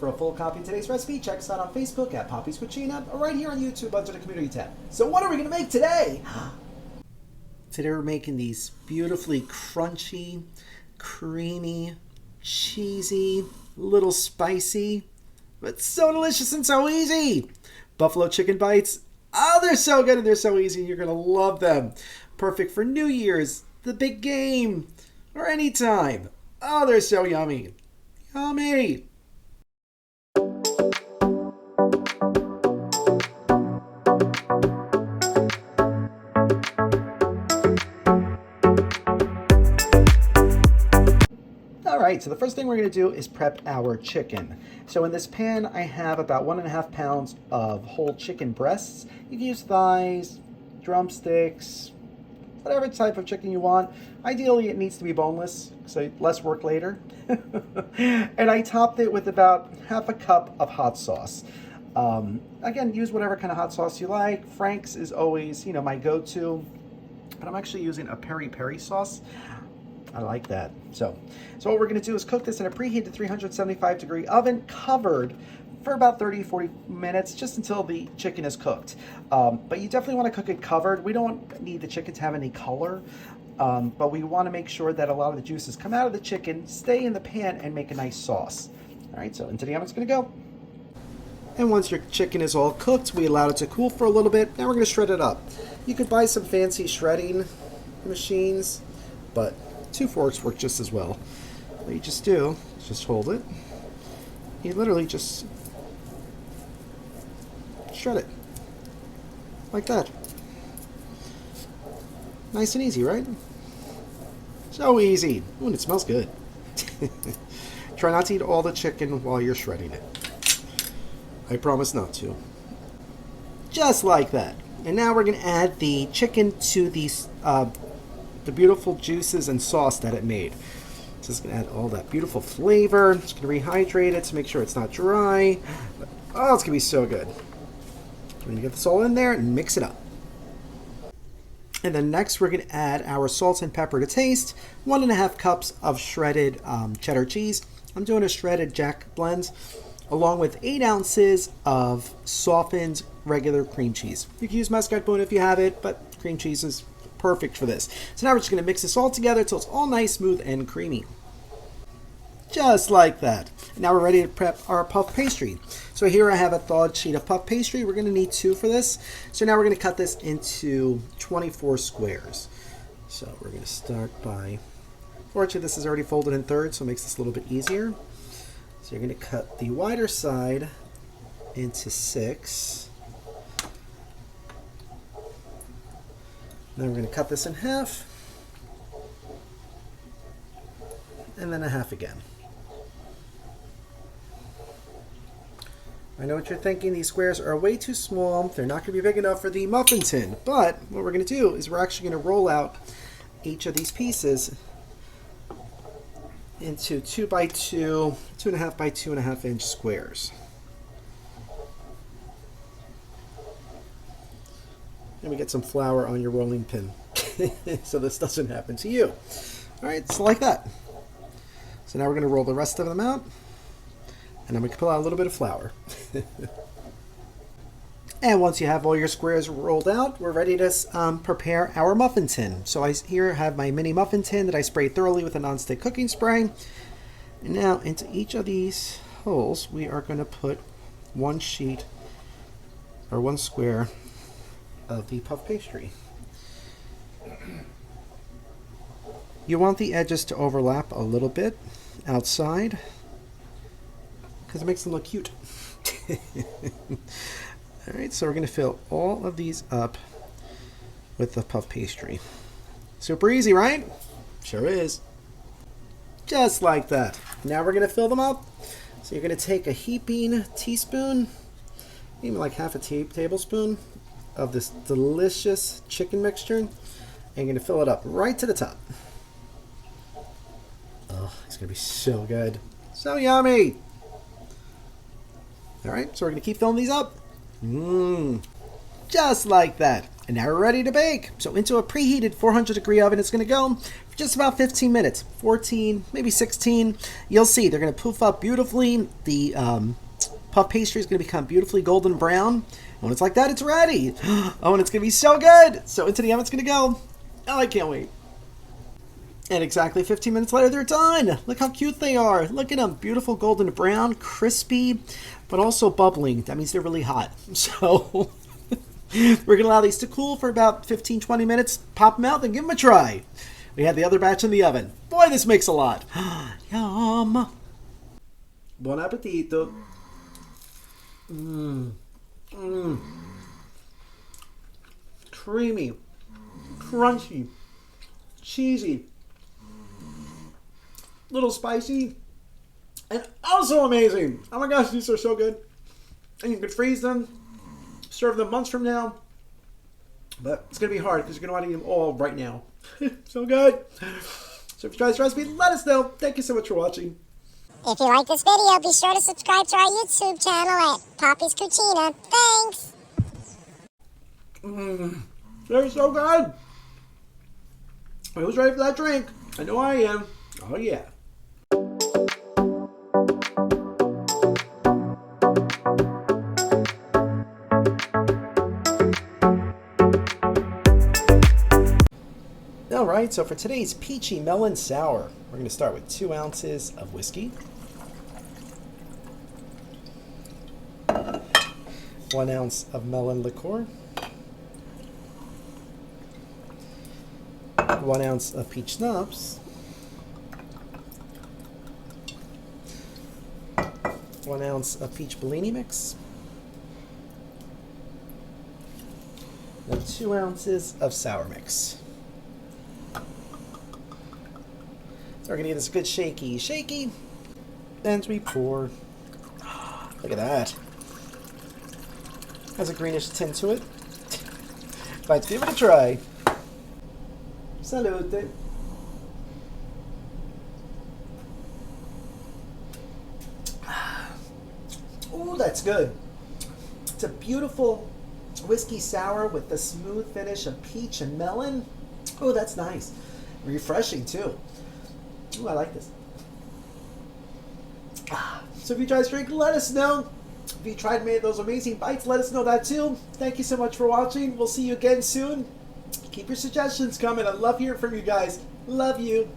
For a full copy of today's recipe, check us out on Facebook at Poppy's Cucina or right here on YouTube under the community tab. So what are we going to make today? Today we're making these beautifully crunchy, creamy, cheesy, little spicy, but so delicious and so easy. Buffalo chicken bites. Oh, they're so good and they're so easy. You're going to love them. Perfect for New Year's, the big game, or any time. Oh, they're so yummy. Yummy. Alright, so the first thing we're going to do is prep our chicken. So in this pan I have about 1.5 pounds of whole chicken breasts. You can use thighs, drumsticks, whatever type of chicken you want. Ideally it needs to be boneless, so less work later. And I topped it with about half a cup of hot sauce. Again, use whatever kind of hot sauce you like. Frank's is always, my go-to, but I'm actually using a peri-peri sauce. I like that. So what we're going to do is cook this in a preheated 375 degree oven, covered for about 30-40 minutes, just until the chicken is cooked. But you definitely want to cook it covered. We don't need the chicken to have any color, but we want to make sure that a lot of the juices come out of the chicken, stay in the pan, and make a nice sauce. All right, so into the oven it's going to go. And once your chicken is all cooked, we allow it to cool for a little bit. Now we're going to shred it up. You could buy some fancy shredding machines, but 2 forks work just as well. What you just do is just hold it. You literally just shred it. Like that. Nice and easy, right? So easy. Ooh, and it smells good. Try not to eat all the chicken while you're shredding it. I promise not to. Just like that. And now we're going to add the chicken to these the beautiful juices and sauce that it made. So it's going to add all that beautiful flavor. It's going to rehydrate it to make sure it's not dry. Oh, it's going to be so good. We're going to get this all in there and mix it up. And then next we're going to add our salt and pepper to taste. 1.5 cups of shredded cheddar cheese. I'm doing a shredded Jack blend, along with 8 ounces of softened regular cream cheese. You can use mascarpone if you have it, but cream cheese is perfect for this. So now we're just going to mix this all together until it's all nice, smooth, and creamy. Just like that. Now we're ready to prep our puff pastry. So here I have a thawed sheet of puff pastry. We're going to need 2 for this. So now we're going to cut this into 24 squares. So we're going to start by, fortunately this is already folded in thirds, so it makes this a little bit easier. So you're going to cut the wider side into 6. Then we're going to cut this in half, and then a half again. I know what you're thinking, these squares are way too small. They're not going to be big enough for the muffin tin, but what we're going to do is we're actually going to roll out each of these pieces into 2 by 2, 2.5 by 2.5 inch squares. And we get some flour on your rolling pin so this doesn't happen to you. All right, so like that. So now we're going to roll the rest of them out, and I'm going to pull out a little bit of flour. And once you have all your squares rolled out, we're ready to prepare our muffin tin. So I here have my mini muffin tin that I sprayed thoroughly with a nonstick cooking spray. And now into each of these holes, we are going to put 1 sheet or 1 square of the puff pastry. You want the edges to overlap a little bit outside because it makes them look cute. Alright, so we're going to fill all of these up with the puff pastry. Super easy, right? Sure is. Just like that. Now we're going to fill them up. So you're going to take a heaping teaspoon, even like half a tablespoon of this delicious chicken mixture, and you're going to fill it up right to the top. Oh, it's going to be so good. So yummy. All right, so we're going to keep filling these up. Just like that. And now we're ready to bake. So into a preheated 400 degree oven, it's going to go for just about 15 minutes, 14, maybe 16. You'll see they're going to poof up beautifully. The puff pastry is going to become beautifully golden brown. And when it's like that, it's ready. Oh, and it's going to be so good. So into the oven it's going to go. Oh, I can't wait. And exactly 15 minutes later, they're done. Look how cute they are. Look at them. Beautiful golden brown, crispy, but also bubbling. That means they're really hot. So we're going to allow these to cool for about 15, 20 minutes. Pop them out and give them a try. We had the other batch in the oven. Boy, this makes a lot. Yum. Buon appetito. Creamy, crunchy, cheesy, little spicy, and also amazing. Oh my gosh, these are so good. And you can freeze them, serve them months from now. But it's going to be hard because you're going to want to eat them all right now. So good. So if you try this recipe, let us know. Thank you so much for watching. If you like this video, be sure to subscribe to our YouTube channel at Poppy's Cucina. Thanks! They're so good. Who's ready for that drink? I know I am. Oh yeah. Alright, so for today's peachy melon sour, we're going to start with 2 ounces of whiskey, 1 ounce of melon liqueur, 1 ounce of peach schnapps, 1 ounce of peach Bellini mix, and 2 ounces of sour mix. So we're going to give this a good shaky. Then we pour. Look at that. Has a greenish tint to it. Let's give it a try. Salute. Ooh, that's good. It's a beautiful whiskey sour with the smooth finish of peach and melon. Oh, that's nice. Refreshing too. Ooh, I like this. So if you try this drink, let us know. If you tried made those amazing bites, let us know that too. Thank you so much for watching. We'll see you again soon. Keep your suggestions coming. I love hearing from you guys. Love you.